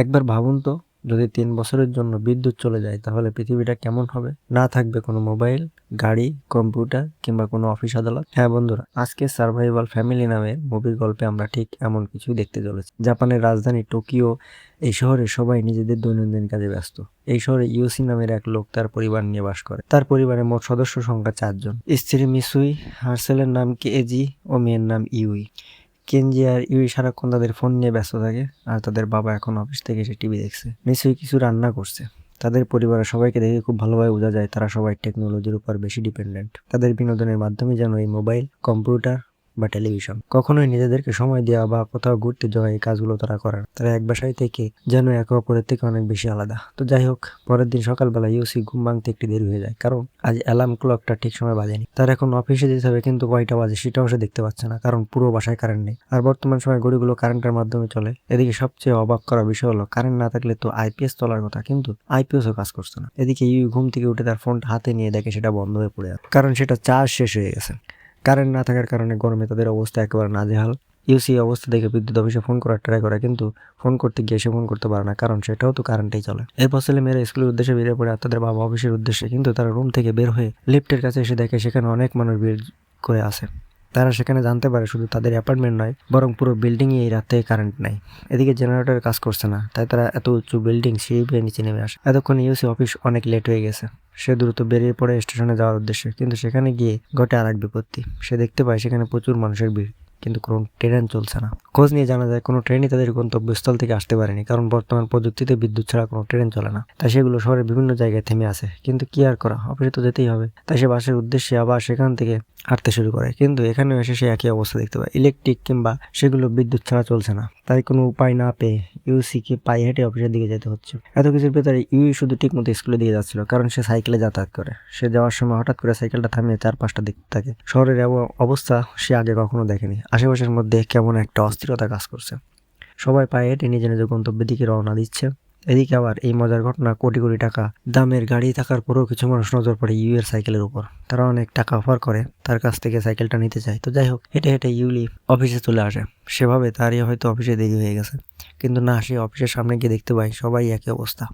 একবার ভাবুন তো, যদি 3 বছরের জন্য বিদ্যুৎ চলে যায় তাহলে পৃথিবীটা কেমন হবে? না থাকবে কোনো মোবাইল, গাড়ি, কম্পিউটার কিংবা কোনো অফিস আদালত। হ্যাঁ বন্ধুরা, আজকে সার্ভাইভাল ফ্যামিলি নামে মুভির গল্পে আমরা ঠিক এমন কিছুই দেখতে চলেছি। জাপানের রাজধানী টোকিও, এই শহরে সবাই নিজেদের দৈনন্দিন কাজে ব্যস্ত। এই শহরে ইউসি নামের এক লোক তার পরিবার নিয়ে বাস করে। তার পরিবারে মোট সদস্য সংখ্যা 4 জন। স্ত্রী মিসুই, হার্সেলের নাম কেজি ও মেয়ের নাম ইউই। কেনজি আর ইউই সারাক্ষণ তাদের ফোন নিয়ে ব্যস্ত থাকে, আর তাদের বাবা এখন অফিস থেকে এসে টিভি দেখছে। নিশ্চয়ই কিছু রান্না করছে। তাদের পরিবারের সবাইকে দেখে খুব ভালোভাবে বোঝা যায় তারা সবাই টেকনোলজির উপর বেশি ডিপেন্ডেন্ট। তাদের বিনোদনের মাধ্যমে যেন এই মোবাইল, কম্পিউটার বা টেলিভিশন। কখনোই নিজেদেরকে সময় দেওয়া বা কোথাও ঘুরতে যাওয়া, এই কাজগুলো তারা করে না। তারা এক বাসায় থেকে যেন একে অপরের থেকে অনেক বেশি আলাদা। তো যাই হোক, পরের দিন সকালবেলা ইউসি ঘুম ভাঙতে একটু দেরি হয়ে যায়, কারণ আজ অ্যালার্ম ক্লকটা ঠিক সময় বাজেনি। তার এখন অফিসে যেতে হবে, কিন্তু কয়টা বাজে সেটাও সে দেখতে পাচ্ছে না, কারণ পুরো বাসায় কারেন্ট নেই। আর বর্তমান সময় ঘড়িগুলো কারেন্টের মাধ্যমে চলে। এদিকে সবচেয়ে অবাক করা বিষয় হলো, কারেন্ট না থাকলে তো আইপিএস চলার কথা, কিন্তু আইপিএসও কাজ করছে না। এদিকে ইউ ঘুম থেকে উঠে তার ফোনটা হাতে নিয়ে দেখে সেটা বন্ধ হয়ে পড়ে আছে, কারণ সেটা চার্জ শেষ হয়ে গেছে। কারেন্ট না থাকার কারণে গরমে তাদের অবস্থা একেবারে নাজেহাল। ইউসি অবস্থা দেখে বিদ্যুৎ অফিসে ফোন করার ট্রাই করে, কিন্তু ফোন করতে গিয়ে সে ফোন করতে পারে না, কারণ সেটাও তো কারেন্টেই চলে। এরপর ছেলে মেয়েরা স্কুলের উদ্দেশ্যে বেরিয়ে পড়ে আর তাদের বাবা অফিসের উদ্দেশ্যে, কিন্তু তারা রুম থেকে বের হয়ে লিফটের কাছে এসে দেখে সেখানে অনেক মানুষ ভিড় করে আছে। তারা সেখানে জানতে পারে শুধু তাদের অ্যাপার্টমেন্ট নয়, বরং পুরো বিল্ডিংয়ে এই রাতে কারেন্ট নাই। এদিকে জেনারেটর কাজ করছে না, তাই তারা এত উঁচু বিল্ডিং সিঁড়ি বেয়ে নিচে নেমে আসে। এতক্ষণ ইউসি অফিস অনেক লেট হয়ে গেছে। সে দ্রুত বেরিয়ে পড়ে স্টেশনে যাওয়ার উদ্দেশ্যে, কিন্তু সেখানে গিয়ে ঘটে আর এক বিপত্তি। সে দেখতে পায় সেখানে প্রচুর মানুষের ভিড়, কিন্তু কোনো ট্রেন চলছে না। খোঁজ নিয়ে জানা যায় কোনো ট্রেনই তাদের গন্তব্যস্থল থেকে আসতে পারেনি, কারণ বর্তমান প্রযুক্তিতে বিদ্যুৎ ছাড়া কোনো ট্রেন চলে না। তাই সেগুলো শহরের বিভিন্ন জায়গায় থেমে আছে। কিন্তু কি আর করা, অফিসে তো যেতেই হবে। তাই সে বাসের উদ্দেশ্যে আবার সেখান থেকে হাঁটতে শুরু করে, কিন্তু এখানেও এসে সে একই অবস্থা দেখতে পায়। ইলেকট্রিক কিংবা সেগুলো বিদ্যুৎ ছাড়া চলছে না। তাই কোনো উপায় না পেয়ে ইউসিকে পায়ে হেঁটে অফিসের দিকে যেতে হচ্ছে। এত কিছুর ভেতরে ইউই শুধু ঠিক মতো স্কুলের দিকে যাচ্ছিল, কারণ সে সাইকেলে যাতায়াত করে। সে যাওয়ার সময় হঠাৎ করে সাইকেলটা থামিয়ে চারপাশটা দেখতে থাকে। শহরের অবস্থা সে আগে কখনো দেখেনি। আশেপাশের মধ্যে কেমন একটা অস্থিরতা কাজ করছে। সবাই পায়ে হেঁটে নিজের নিজ গন্তব্যের দিকে রওনা দিচ্ছে। এদিকে আবার এই মজার ঘটনা, কোটি কোটি টাকা দামের গাড়ি থাকার পরেও কিছু মানুষ নজর পড়ে ইউ এর সাইকেলের উপর। তারা অনেক টাকা অফার করে তার কাছ থেকে সাইকেলটা নিতে চায়। তো যাই হোক, হেঁটে হেঁটে ইউলি অফিসে চলে আসে। সেভাবে তারই হয়তো অফিসে দেরি হয়ে গেছে, কিন্তু না, সে অফিসের সামনে গিয়ে দেখতে পায় সবাই একই অবস্থা।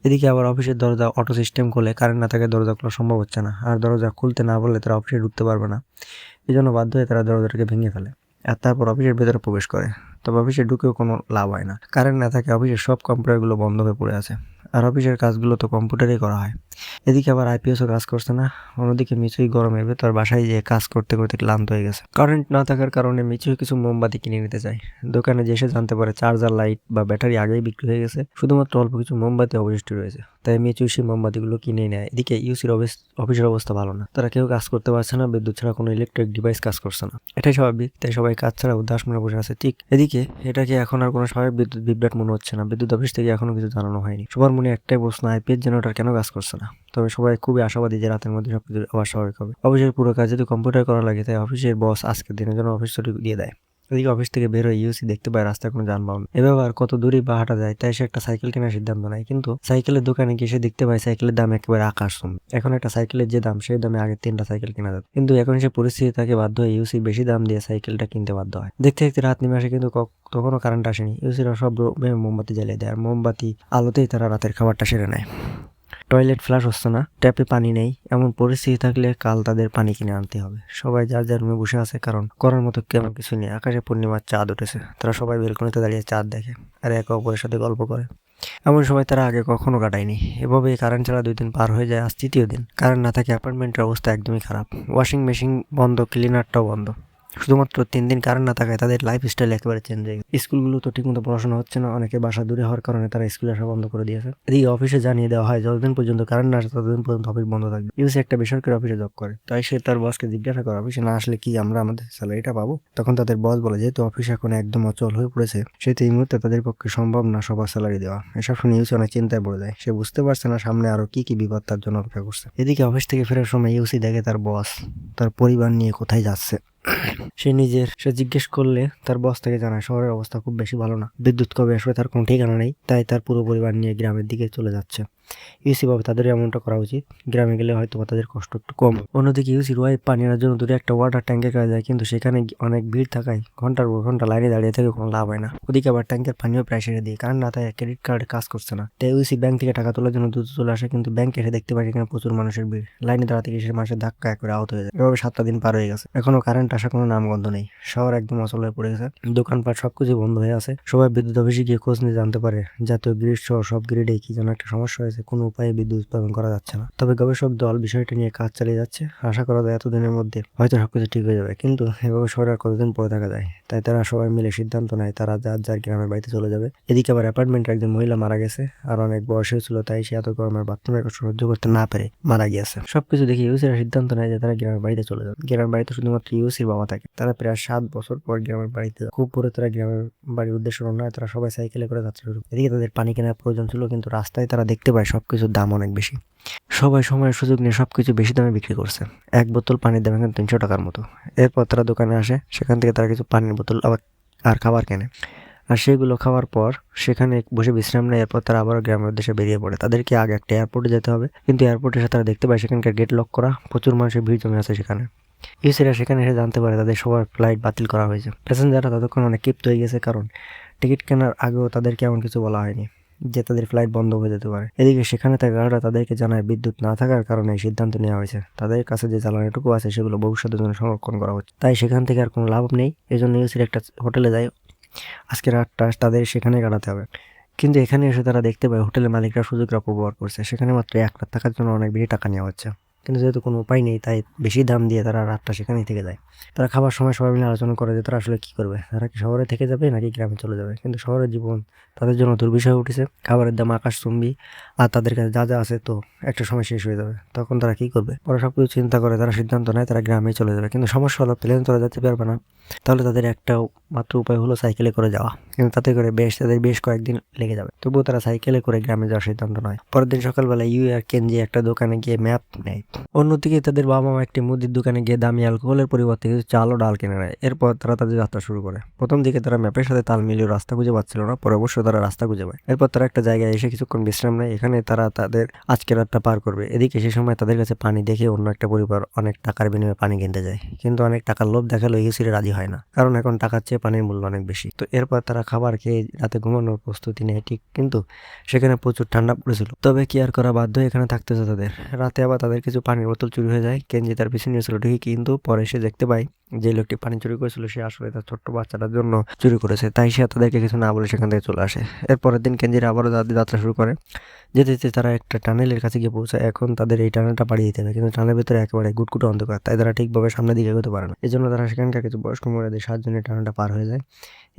এদিকে আবার অফিসের দরজা অটো সিস্টেম খোলে, কারেন্ট না থাকায় দরজা খোলা সম্ভব হচ্ছে না। আর দরজা খুলতে না বললে তারা অফিসে ঢুকতে পারবে না। এই জন্য বাধ্য হয়ে তারা দরজাটাকে ভেঙে ফেলে আর তারপর অফিসের ভেতরে প্রবেশ করে। তবে অফিসে ঢুকেও কোনো লাভ হয় না, কারেন্ট না থাকে অফিসের সব কম্পিউটারগুলো বন্ধ হয়ে পড়ে আছে। আর অফিসের কাজগুলো তো কম্পিউটারেই করা হয়। এদিকে আবার আইপিএসও কাজ করছে না। অন্যদিকে মিচুই গরমের ভেতর বাসায় যেয়ে কাজ করতে করতে ক্লান্ত হয়ে গেছে। কারেন্ট না থাকার কারণে মিচুই কিছু মোমবাতি কিনে নিতে চায়। দোকানে যে এসে জানতে পারে চার্জার, লাইট বা ব্যাটারি আগেই বিক্রি হয়ে গেছে, শুধুমাত্র অল্প কিছু মোমবাতি অবশিষ্ট রয়েছে। তাই মিচুই সেই মোমবাতিগুলো কিনে নেয়। এদিকে ইউসির অফিসের অবস্থা ভালো না। তারা কেউ কাজ করতে পারছে না, বিদ্যুৎ ছাড়া কোনো ইলেকট্রিক ডিভাইস কাজ করছে না। এটাই স্বাভাবিক, তাই সবাই কাজ ছাড়া উদাস মনে বসে আছে। ঠিক এদিকে এটাকে এখন আর কোনো স্বাভাবিক বিদ্যুৎ বিভ্রাট মনে হচ্ছে না। বিদ্যুৎ অফিস থেকে এখনো কিছু জানানো হয়নি। সবার মনে একটাই প্রশ্ন, আইপিএস জেনারেটর কেন কাজ করছে না? তবে সবাই খুবই আশাবাদী যে রাতের মধ্যে সবকিছু আবার স্বাভাবিক হবে। অফিসের পুরো কাজ যেহেতু কম্পিউটার করা লাগে, তাই অফিসের বস আজকের দিনের জন্য অফিস ছুটি দিয়ে দেয়। এদিকে অফিস থেকে বের হয়ে ইউসি দেখতে পায় রাস্তায় কোনো যানবাহন। এভাবে আর কত দূরই বা হাঁটা যায়, তাই সে একটা সাইকেল কেনার সিদ্ধান্ত নেয়। কিন্তু সাইকেলের দোকানে গিয়ে সে দেখতে পায় সাইকেলের দাম একেবারে আকাশচুম্বী। এখন একটা সাইকেলের যে দাম, সেই দামে আগে 3টা সাইকেল কেনা যেত। কিন্তু এখন সে পরিস্থিতি তাকে বাধ্য হয়ে ইউসি বেশি দাম দিয়ে সাইকেলটা কিনতে বাধ্য হয়। দেখতে দেখতে রাত নেমে আসে, কিন্তু তখনও কারেন্ট আসেনি। ইউসিরা সব রুমে মোমবাতি জ্বালিয়ে দেয়, আর মোমবাতি আলোতেই তারা রাতের খাবারটা সেরে নেয়। টয়লেট ফ্লাশ হচ্ছে না, ট্যাপে পানি নেই। এমন পরিস্থিতি থাকলে কাল তাদের পানি কিনে আনতে হবে। সবাই যার যার রুমে বসে আছে, কারণ করার মতো কেমন কিছু নেই। আকাশে পূর্ণিমার চাঁদ উঠেছে। তারা সবাই বেলকনিতে দাঁড়িয়ে চাঁদ দেখে আর একে অপরের সাথে গল্প করে। এমন সময় তারা আগে কখনো কাটায়নি। এভাবে কারেন্ট ছাড়া 2 দিন পার হয়ে যায়। আজ 3য় দিন। কারেন্ট না থাকে অ্যাপার্টমেন্টের অবস্থা একদমই খারাপ। ওয়াশিং মেশিন বন্ধ, ক্লিনারটাও বন্ধ। শুধুমাত্র 3 দিন কারেন্ট না থাকায় তাদের লাইফ স্টাইল একেবারে চেঞ্জ হয়ে গেছে। স্কুলগুলো তো ঠিকমতো পড়াশোনা হচ্ছে না, অনেকে বাসা দূরে হওয়ার কারণে তারা স্কুলে আসা বন্ধ করে দিয়েছে। এদিকে অফিসে জানিয়ে দেওয়া হয় যতদিন পর্যন্ত কারেন্ট না আসে ততদিন পর্যন্ত অফিস বন্ধ থাকবে। ইউসি একটা বেসরকারি অফিসে জব করে, তাই সে তার বসকে জিজ্ঞাসা করে অফিসে না আসলে কি আমরা আমাদের স্যালারিটা পাবো? তখন তাদের বস বলে, যেহেতু অফিস এখন একদম অচল হয়ে পড়েছে, সেহেতু এই মুহূর্তে তাদের পক্ষে সম্ভব না সবার স্যালারি দেওয়া। এসব শুনে ইউসি অনেক চিন্তায় পড়ে যায়। সে বুঝতে পারছে না সামনে আরো কি কি বিপদ তার জন্য অপেক্ষা করছে। এদিকে অফিস থেকে ফেরার সময় ইউসি দেখে তার বস তার পরিবার নিয়ে কোথায় যাচ্ছে। সে জিজ্ঞেস করলে তার বস থেকে জানায় শহরের অবস্থা খুব বেশি ভালো না, বিদ্যুৎ কবে আসবে তার কোনো ঠিকানা নেই, তাই তার পুরো পরিবার নিয়ে গ্রামের দিকে চলে যাচ্ছে। ইউসি ভাবে তাদের এমনটা করা উচিত, গ্রামে গেলে হয়তো তাদের কষ্ট একটু কম। অন্যদিকে ইউসির ওয়াইফ পানি আনার জন্য দূরে একটা ওয়াটার ট্যাঙ্কে কাজ যায়, কিন্তু সেখানে অনেক ভিড় থাকায় ঘন্টার পর ঘন্টা লাইনে দাঁড়িয়ে থেকে কোনো লাভ হয় না। ওদিকে আবার ট্যাঙ্কের পানিও প্রায় সেরে দিয়ে, কারণ না তাই ক্রেডিট কার্ড কাজ করছে না। তাই ইউসি ব্যাংক থেকে টাকা তোলার জন্য দ্রুত চলে আসে, কিন্তু ব্যাংকে এসে দেখতে পায় এখানে প্রচুর মানুষের ভিড়। লাইনে দাঁড়াতে গিয়ে সে মাসে ধাক্কা করে আহত হয়ে যায়। এভাবে 7টা দিন পার হয়ে গেছে, এখনো কারেন্ট আসার কোনো নামগন্ধ নেই। শহর একদম অচল হয়ে পড়ে গেছে, দোকানপাট সবকিছু বন্ধ হয়ে আছে। সবাই বিদ্যুৎ অফিসে গিয়ে খোঁজ নিয়ে জানতে পারে জাতীয় গ্রিড সহ সব গ্রিডে কি যেন একটা সমস্যা হয়েছে, কোনো উপায়ে বিদ্যুৎ উৎপাদন করা যাচ্ছে না। তবে গবেষক দল বিষয়টা নিয়ে কাজ চালিয়ে যাচ্ছে, আশা করা যায় এতদিনের মধ্যে হয়তো সবকিছু ঠিক হয়ে যাবে। কিন্তু এভাবে শহরে আর কতদিন পরে থাকা যায়, তাই তারা সবাই মিলে সিদ্ধান্ত নেয় তারা যার যার গ্রামের বাড়িতে চলে যাবে। এদিকে আবার অ্যাপার্টমেন্টের একজন মহিলা মারা গেছে, আর অনেক বয়স হয়েছিল, তাই সে এত গরমের বাথরুমের কষ্ট সহ্য করতে না পেরে মারা গিয়েছে। সবকিছু দেখে ইউসিরা সিদ্ধান্ত নেয় যে তারা গ্রামের বাড়িতে চলে যাবে। গ্রামের বাড়িতে শুধুমাত্র ইউসির বাবা থাকে। তারা প্রায় 7 বছর পর গ্রামের বাড়িতে যায়। খুব পরে তারা গ্রামের বাড়ির উদ্দেশ্যে রওনা হয়। তারা সবাই সাইকেলে করে যাত্রা শুরু করে। এদিকে তাদের পানি কেনার প্রয়োজন ছিল, কিন্তু রাস্তায় তারা দেখতে পায় সবকিছুর দাম অনেক বেশি। সবাই সময়ের সুযোগ নিয়ে সবকিছু বেশি দামে বিক্রি করছে। এক বোতল পানির দাম এখন 300 টাকার মতো। এরপর তারা দোকানে আসে, সেখান থেকে তারা কিছু পানির বোতল আর খাবার কেনে, আর সেগুলো খাওয়ার পর সেখানে বসে বিশ্রাম নেয়। এরপর তারা আবার গ্রামের উদ্দেশ্যে বেরিয়ে পড়ে। তাদেরকে আগে একটা এয়ারপোর্টে যেতে হবে, কিন্তু এয়ারপোর্টে এসে তারা দেখতে পায় সেখানকার গেট লক করা, প্রচুর মানুষের ভিড় জমে আছে সেখানে। ইউসিরা সেখানে এসে জানতে পারে তাদের সবার ফ্লাইট বাতিল করা হয়েছে। প্যাসেঞ্জাররা ততক্ষণ অনেক ক্ষিপ্ত হয়ে গেছে, কারণ টিকিট কেনার আগেও তাদেরকে এমন কিছু বলা হয়নি যে তাদের ফ্লাইট বন্ধ হয়ে যেতে পারে। এদিকে সেখানে থাকা গার্ডরা তাদেরকে জানায় বিদ্যুৎ না থাকার কারণে এই সিদ্ধান্ত নেওয়া হয়েছে। তাদের কাছে যে জ্বালানিটুকু আছে সেগুলো ভবিষ্যতের জন্য সংরক্ষণ করা হচ্ছে, তাই সেখান থেকে আর কোনো লাভ নেই। এই জন্য ইউসির একটা হোটেলে যায়। আজকে রাতটা তাদের সেখানে কাটাতে হবে। কিন্তু এখানে এসে তারা দেখতে পায় হোটেলের মালিকরা সুযোগের অপব্যবহার করছে। সেখানে মাত্র 1 রাত থাকার জন্য অনেক বেশি টাকা নেওয়া হচ্ছে, কিন্তু যেহেতু কোনো উপায় নেই তাই বেশি দাম দিয়ে তারা রাতটা সেখানেই থেকে যায়। তারা খাবার সময় সবাই মিলে আলোচনা করে যে তারা আসলে কি করবে, তারা কি শহরে থেকে যাবে নাকি গ্রামে চলে যাবে। কিন্তু শহরের জীবন তাদের জন্য দুর্বিষহ উঠেছে, খাবারের দাম আকাশচুম্বী, আর তাদের কাছে যা যা আছে তো একটা সময় শেষ হয়ে যাবে। তখন তারা কি করবে? পরে সবকিছু চিন্তা করে তারা সিদ্ধান্ত নেয় তারা গ্রামেই চলে যাবে। কিন্তু সমস্যা হলো প্লেন চলে যেতে পারবে না, তাহলে তাদের একটা মাত্র উপায় হলো সাইকেলে করে যাওয়া, কিন্তু তাতে করে তাদের বেশ কয়েকদিন লেগে যাবে। তবুও তারা সাইকেলে করে গ্রামে যাওয়ার সিদ্ধান্ত নয়। পরের দিন সকালবেলা ইউ আর কেনজি একটা দোকানে গিয়ে ম্যাপ নেয়। অন্যদিকে তাদের বাবা মা একটি মুদির দোকানে গিয়ে দামি অ্যালকোহলের পরিবর্তে কিছু চাল ও ডাল কিনে নেয়। এরপর তারা তাদের যাত্রা শুরু করে। প্রথম দিকে তারা ম্যাপের সাথে তাল মিলিয়ে রাস্তা খুঁজে পাচ্ছিল না, পরে অবশ্য তারা রাস্তা খুঁজে পায়। এরপর তারা একটা জায়গায় এসে কিছুক্ষণ বিশ্রাম নেয়, এখানে তারা তাদের আজকের রাতটা পার করবে। এদিকে সে সময় তাদের কাছে পানি দেখে অন্য একটা পরিবার অনেক টাকার বিনিময়ে পানি কিনতে যায়, কিন্তু অনেক টাকার লোভ দেখালো ইউসিরে রাজি হয় না, কারণ এখন টাকার চেয়ে পানির মূল্য অনেক বেশি। তো এরপর তারা খাবার খেয়ে রাতে ঘুমানোর প্রস্তুতি নেয় ঠিক, কিন্তু সেখানে প্রচুর ঠান্ডা পড়েছিল। তবে কি আর করা, বাধ্য এখানে থাকতেছে তাদের। রাতে আবার তাদের কিছু পানির বোতল চুরি হয়ে যায়। কেনজি তার পিছনে নিয়েছিল ঠিকই, কিন্তু পরে সে দেখতে পায় যে লোকটি পানি চুরি করেছিল সে আসলে তার ছোট্ট বাচ্চাটার জন্য চুরি করেছে, তাই সে তাদেরকে কিছু না বলে সেখান থেকে চলে আসে। এরপরের দিন কেনজিরা আবারও যাত্রা শুরু করে। যেতে যেতে তারা একটা টানেলের কাছে গিয়ে পৌঁছায়। এখন তাদের এই টানেলটা পাড়িয়ে দিতে হবে, কিন্তু টানেলের ভিতরে একেবারে গুটগুটো অন্ধকার, তাই তারা ঠিকভাবে সামনের দিকে এগোতে পারে না। এই জন্য তারা সেখানকার কিছু বয়স্ক মহিলাদের সাহায্য নিয়ে টানেলটা পার হয়ে যায়।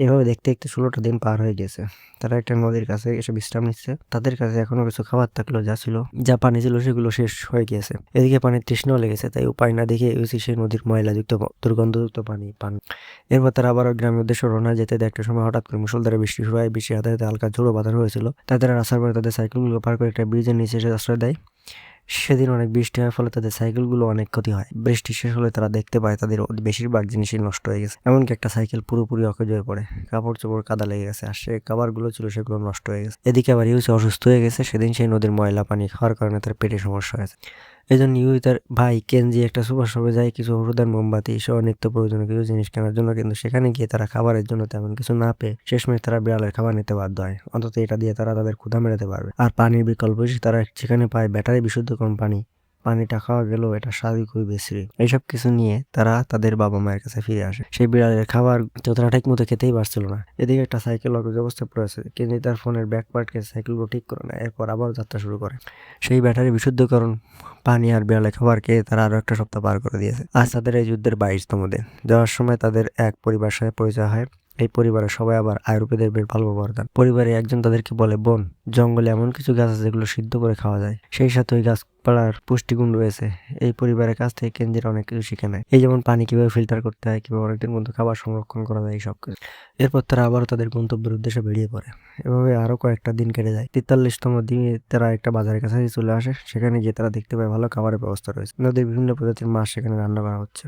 এভাবে দেখতে দেখতে 16টা দিন পার হয়ে গেছে। তারা একটা নদীর কাছে এসে বিশ্রাম নিচ্ছে। তাদের কাছে এখনো কিছু খাবার থাকলো, যা পানি ছিল সেগুলো শেষ হয়ে গিয়েছে। এদিকে পানির তৃষ্ণাও লেগেছে, তাই উপায় না দেখে ইউসি সেই নদীর ময়লাযুক্ত দুর্গন্ধযুক্ত পানি পান। এরপর তারা আবারও গ্রামের উদ্দেশ্যে রওনা যেতে একটা সময় হঠাৎ করে মুষলধারে বৃষ্টি শুরু হয়। বৃষ্টি হাতে হাতে হালকা ঝোড়ো বাঁধানো হয়েছিল, তাই তারা রাস্তার পরে তাদের সাইকেলগুলো পার করে একটা ব্রিজের নিচে এসে আশ্রয় দেয়। সেদিন অনেক বৃষ্টি হওয়ার ফলে তাদের সাইকেলগুলো অনেক ক্ষতি হয়। বৃষ্টি শেষ হলে তারা দেখতে পায় তাদের বেশিরভাগ জিনিসই নষ্ট হয়ে গেছে, এমনকি একটা সাইকেল পুরোপুরি অকেজ হয়ে পড়ে, কাপড় চোপড় কাদা লেগে গেছে, আর সে খাবারগুলো ছিল সেগুলো নষ্ট হয়ে গেছে। এদিকে আবার ইউসি অসুস্থ হয়ে গেছে। সেদিন সেই নদীর ময়লা পানি খাওয়ার কারণে তার পেটে সমস্যা হয়েছে। এই জন্য ইউই তার ভাই কেনজি একটা সুপার শপে যায় কিছু ওষুধ আর মোমবাতি সহ নিত্য প্রয়োজনীয় কিছু জিনিস কেনার জন্য, কিন্তু সেখানে গিয়ে তারা খাবারের জন্য তেমন কিছু না পেয়ে শেষমেশ তারা বিড়ালের খাবার নিতে বাধ্য হয়। অন্তত এটা দিয়ে তারা তাদের ক্ষুধা মেটাতে পারবে। আর পানির বিকল্প তারা সেখানে পায় ব্যাটারি বিশুদ্ধকরণ পানি। পানিটা খাওয়া গেলেও এটা স্বাদই খুবই বিশ্রী। এইসব কিছু নিয়ে তারা তাদের বাবা মায়ের কাছে ফিরে আসে। সেই বিড়ালের খাবার তো তারা ঠিক মতো খেতেই পারছিল না। এদিকে একটা সাইকেল অকেজ অবস্থা পড়েছে, কিন্তু তার ফোনের ব্যাক পার্টকে সাইকেলগুলো ঠিক করে নেয়। এরপর আবার যাত্রা শুরু করে। সেই ব্যাটারি বিশুদ্ধকরণ পানি আর বিড়ালের খাবার খেয়ে তারা আরো একটা সপ্তাহ পার করে দিয়েছে। আজ তাদের এই যুদ্ধের 22তম দিন। যাওয়ার সময় তাদের এক পরিবারের সাথে পরিচয় হয়। এই পরিবারের সবাই আবার আয়ুর্বেদের বেশ ভালো ব্যবহার দেন। পরিবারে একজন তাদেরকে বলে, বোন, জঙ্গলে এমন কিছু গাছ আছে যেগুলো সিদ্ধ করে খাওয়া যায়, সেই সাথে ওই গাছপালার পুষ্টিগুণ রয়েছে। এই পরিবারের কাছ থেকে কেনজিরা অনেক কিছু শিখে নেয়, এই যেমন পানি কিভাবে ফিল্টার করতে হয়, কিভাবে অনেকদিন পর্যন্ত খাবার সংরক্ষণ করা যায়, এই সব কিছু। এরপর তারা আবারও তাদের গন্তব্যের উদ্দেশ্যে বেরিয়ে পড়ে। এভাবে আরো কয়েকটা দিন কেটে যায়। 43তম দিনে তারা একটা বাজারের কাছে চলে আসে। সেখানে গিয়ে তারা দেখতে পায় ভালো খাবারের ব্যবস্থা রয়েছে, নদীর বিভিন্ন প্রজাতির মাছ সেখানে রান্না করা হচ্ছে।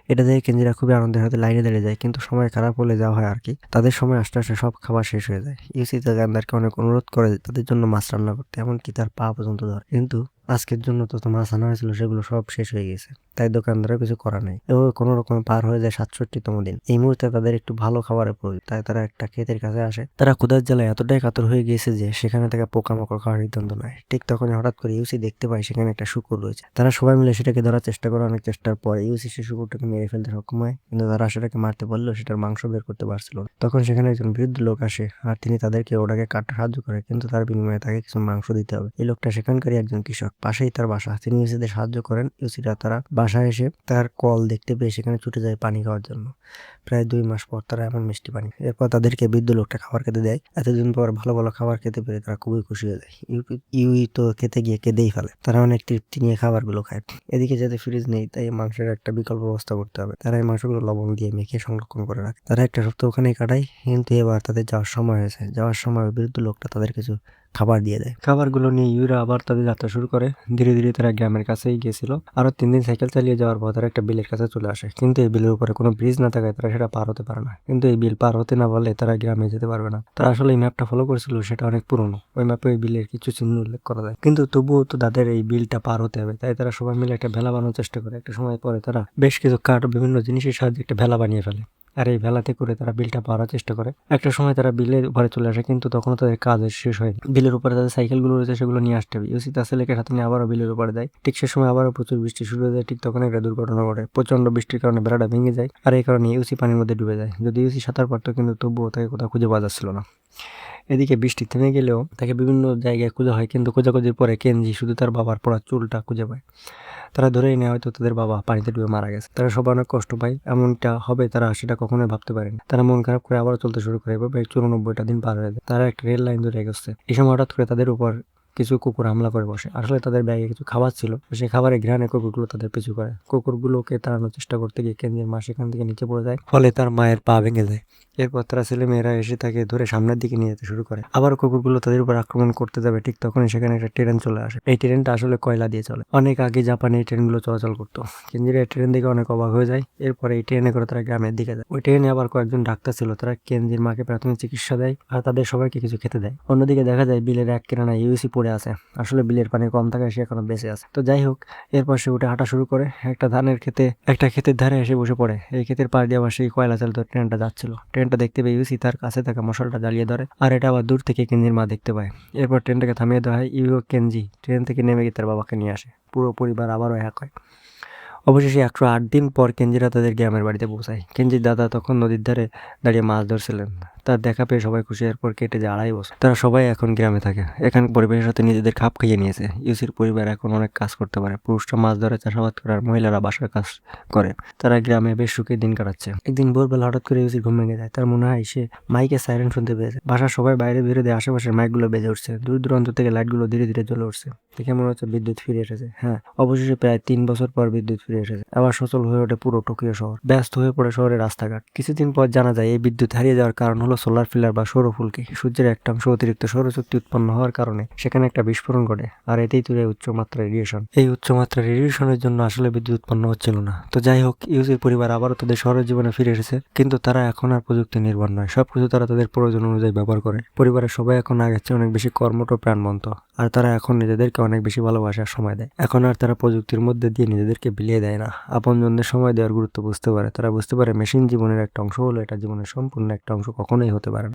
এটা দেখে কেঞ্জিরা খুবই আনন্দের সাথে লাইনে দাঁড়িয়ে যায়, কিন্তু সময় খারাপ হলে যাওয়া হয় আর কি। তাদের সময় আসতে আসতে সব খাবার শেষ হয়ে যায়। ইউসি দোকানদারকে অনেক অনুরোধ করে তাদের জন্য মাছ রান্না করতে, এমনকি তার পা পর্যন্ত ধরে, কিন্তু আজকের জন্য তো মাছ আনা হয়েছিল সেগুলো সব শেষ হয়ে গেছে। তাই দোকানদারও কিছু করা নেই। এভাবে কোনো রকম পার হয়ে যায় 67তম দিন। এই মুহূর্তে তাদের একটু ভালো খাবারের প্রয়োজন, তাই তারা একটা ক্ষেতের কাছে আসে। তারা ক্ষুধার জ্বালায় এতটাই কাতর হয়ে গিয়েছে যে সেখানে থেকে পোকামাকড় খাওয়ার সিদ্ধান্ত নেয়। ঠিক তখনই হঠাৎ করে ইউসি দেখতে পায় সেখানে একটা শূকর রয়েছে। তারা সবাই মিলে সেটাকে ধরার চেষ্টা করে। অনেক চেষ্টার পর ইউসি সেই শূকরটাকে মেরে ফেলতে সক্ষম হয়, কিন্তু তারা সেটাকে মারতে পারলেও সেটার মাংস বের করতে পারছিল না। তখন সেখানে একজন বৃদ্ধ লোক আসে, আর তিনি তাদেরকে ওটাকে কাটতে সাহায্য করে, কিন্তু তার বিনিময়ে তাকে কিছু মাংস দিতে হবে। এই লোকটা সেখানকারই একজন কৃষক, পাশেই তার বাসা। তিনি ইউসিদের সাহায্য করেন। ইউসিরা তারা বাসায় এসে তার কল দেখতে পেয়ে সেখানে ছুটে যায় পানি খাওয়ার জন্য। প্রায় 2 মাস পর তারা এমন মিষ্টি পানি। এরপর তাদেরকে বৃদ্ধ লোকটা খাবার খেতে দেয়। এতদিন পর ভালো ভালো খাবার খেতে পেরে তারা খুবই খুশি হয়ে যায়। ইউই তো খেতে গিয়ে কেঁদেই ফেলে। তারা অনেক তৃপ্তি নিয়ে খাবারগুলো খায়। এদিকে যাতে ফ্রিজ নেই, তাই মাংসের একটা বিকল্প ব্যবস্থা করতে হবে। তারা এই মাংসগুলো লবণ দিয়ে মেখে সংরক্ষণ করে রাখে। তারা একটা সপ্তাহ ওখানেই কাটায়, কিন্তু এবার তাদের যাওয়ার সময় হয়েছে। যাওয়ার সময় বৃদ্ধ লোকটা তাদের কিছু খাবার দিয়ে দেয়। খাবারগুলো নিয়ে ইউরা আবার তাদের যাত্রা শুরু করে। ধীরে ধীরে তারা গ্রামের কাছেই গিয়েছিল। আরো 3 দিন সাইকেল চালিয়ে যাওয়ার পর তারা একটা বিলের কাছে চলে আসে, কিন্তু এই বিলের উপরে কোনো ব্রিজ না থাকায় তারা সেটা পার হতে পারে না। কিন্তু এই বিল পার হতে না পারলে তারা গ্রামে যেতে পারবে না। তারা আসলে এই ম্যাপটা ফলো করেছিল, সেটা অনেক পুরনো। ওই ম্যাপে ওই বিলের কিছু চিহ্ন উল্লেখ করা যায়, কিন্তু তবুও তো তাদের এই বিলটা পার হতে হবে। তাই তারা সবাই মিলে একটা ভেলা বানানোর চেষ্টা করে। একটা সময় পরে তারা বেশ কিছু কাঠ বিভিন্ন জিনিসের সাহায্যে একটা ভেলা বানিয়ে ফেলে, আর এই ভেলাতে করে তারা বিলটা পাওয়ার চেষ্টা করে। একটা সময় তারা বিলের উপরে চলে আসে, কিন্তু তখনও তাদের কাজ শেষ হয়নি। বিলের উপরে তাদের সাইকেলগুলো রয়েছে, সেগুলো নিয়ে আসতে হবে। ইউসি তার ছেলেকে সাথে নিয়ে আবারও বিলের উপরে দেয়। ঠিক সে সময় আবারও প্রচুর বৃষ্টি শুরু হয়ে যায়। ঠিক তখন একটা দুর্ঘটনা ঘটে। প্রচন্ড বৃষ্টির কারণে বেড়াটা ভেঙে যায়, আর এই কারণে ইউসি পানির মধ্যে ডুবে যায়। যদি ইউসি সাঁতার পারতো, কিন্তু তবুও তাকে কোথাও খুঁজে পাওয়া যাচ্ছিল না। এদিকে বৃষ্টি থেমে গেলেও তাকে বিভিন্ন জায়গায় খোঁজা হয়, কিন্তু খোঁজাখুঁজির পরে কেনজি শুধু তার বাবার পড়া চুলটা খুঁজে পায়। তারা ধরেই নেয় হয়তো তাদের বাবা পানিতে ডুবে মারা গেছে। তারা সবাই অনেক কষ্ট পায়, এমনটা হবে তারা সেটা কখনোই ভাবতে পারেনি। তারা মন খারাপ করে আবার চলতে শুরু করে। এভাবে 94টা দিন পার হয়ে যায়। তারা একটা রেল লাইন ধরে এগোচ্ছে। এই সময় হঠাৎ করে তাদের উপর কিছু কুকুর হামলা করে বসে। আসলে তাদের ব্যাগে কিছু খাবার ছিল, সেই খাবারের ঘ্রাণে কুকুরগুলো তাদের পিছু করে। কুকুরগুলোকে তাড়ানোর চেষ্টা করতে গিয়ে কেনজির মা সেখান থেকে নিচে পড়ে যায়, ফলে তার মায়ের পা ভেঙে যায়। এরপর তারা ছেলে মেয়েরা এসে তাকে ধরে সামনের দিকে নিয়ে যেতে শুরু করে। আবার কুকুরগুলো তাদের উপর আক্রমণ করতে যাবে, ঠিক তখনই সেখানে একটা ট্রেন চলে আসে। এই ট্রেনটা আসলে কয়লা দিয়ে চলে। অনেক আগে জাপানে এই ট্রেনগুলো চলাচল করতো। কেনজিরা এই ট্রেন দেখে অনেক অবাক হয়ে যায়। এরপরে এই ট্রেনে করে তারা গ্রামের দিকে যায়। ওই ট্রেনে আবার কয়েকজন ডাক্তার ছিল, তারা কেনজির মাকে প্রাথমিক চিকিৎসা দেয় আর তাদের সবাইকে কিছু খেতে দেয়। অন্যদিকে দেখা যায় বিলের এক কিনারা ইউসি পড়ে আছে। আসলে বিলের পানি কম থাকায় সে এখনো বেঁচে আছে। তো যাই হোক, এরপর সে উঠে হাঁটা শুরু করে। একটা ক্ষেতের ধারে এসে বসে পড়ে। এই ক্ষেতের পাশ দিয়ে আবার সেই কয়লা চালিত ট্রেনটা যাচ্ছিল। ট্রেনটা দেখতে পেয়ে ইউসি তার কাছে থাকা মশালটা জ্বালিয়ে ধরে, আর এটা আবার দূর থেকে কেনজির মা দেখতে পায়। এরপর ট্রেনটাকে থামিয়ে দেওয়া হয়। ইউ কেনজি ট্রেন থেকে নেমে গিয়ে তার বাবাকে নিয়ে আসে। পুরো পরিবার আবারও এক হয়। অবশেষে 108 দিন পর কেনজিরা তাদের গ্রামের বাড়িতে পৌঁছায়। কেনজির দাদা তখন নদীর ধারে দাঁড়িয়ে মাছ ধরছিলেন। তার দেখা পেয়ে সবাই খুশি। এরপর কেটে যায় 2.5 বছর। তারা সবাই এখন গ্রামে থাকে। এখানে পরিবেশের সাথে নিজেদের খাপ খাইয়ে নিয়েছে। ইউসির পরিবার এখন অনেক কাজ করতে পারে। পুরুষরা মাছ ধরে, চাষাবাদ করে, আর মহিলারা বাসার কাজ করে। তারা গ্রামে বেশ সুখে দিন কাটাচ্ছে। একদিন ভোরবেলা হঠাৎ করে ইউসির ঘুম ভেঙে যায়। তার মনে হয় সে মাইকে সাইরেন শুনতে পেয়েছে। বাসার সবাই বাইরে বেরোয় দিয়ে আশেপাশের মাইকগুলো বেজে উঠছে। দূর দূরান্ত থেকে লাইটগুলো ধীরে ধীরে জ্বলে উঠছে। দেখে মনে হচ্ছে বিদ্যুৎ ফিরে এসেছে। হ্যাঁ, অবশেষে প্রায় 3 বছর পর বিদ্যুৎ ফিরে এসেছে। আবার সচল হয়ে ওঠে পুরো টোকিও শহর। ব্যস্ত হয়ে পড়ে শহরের রাস্তাঘাট। কিছুদিন পর জানা যায় এই বিদ্যুৎ হারিয়ে যাওয়ার কারণ হলো সোলার ফিলার বা সৌরফুলকি। সূর্যের একটা অংশ অতিরিক্ত সৌরশক্তি উৎপন্ন হওয়ার কারণে সেখানে একটা বিস্ফোরণ ঘটে, আর এতেই তৈরি হয় উচ্চমাত্রার রেডিয়েশন। এই উচ্চমাত্রার রেডিয়েশনের জন্য আসলে বিদ্যুৎ উৎপন্ন হচ্ছিল না। তো যাই হোক, ইউসির পরিবার আবারও তাদের শহরের জীবনে ফিরে এসেছে, কিন্তু তারা এখন আর প্রযুক্তি নির্ভর নয়। সবকিছু তারা তাদের প্রয়োজন অনুযায়ী ব্যবহার করে। পরিবারের সবাই এখন আগের চেয়ে অনেক বেশি কর্মঠ ও প্রাণবন্ত, আর তারা এখন নিজেদেরকে অনেক বেশি ভালোবাসার সময় দেয়। এখন আর তারা প্রযুক্তির মধ্যে দিয়ে নিজেদেরকে বিলিয়ে দেয় না। আপনজনদের সময় দেওয়ার গুরুত্ব বুঝতে পারে। তারা বুঝতে পারে মেশিন জীবনের একটা অংশ হলো, এটা জীবনের সম্পূর্ণ একটা অংশ কখনোই হতে পারে না।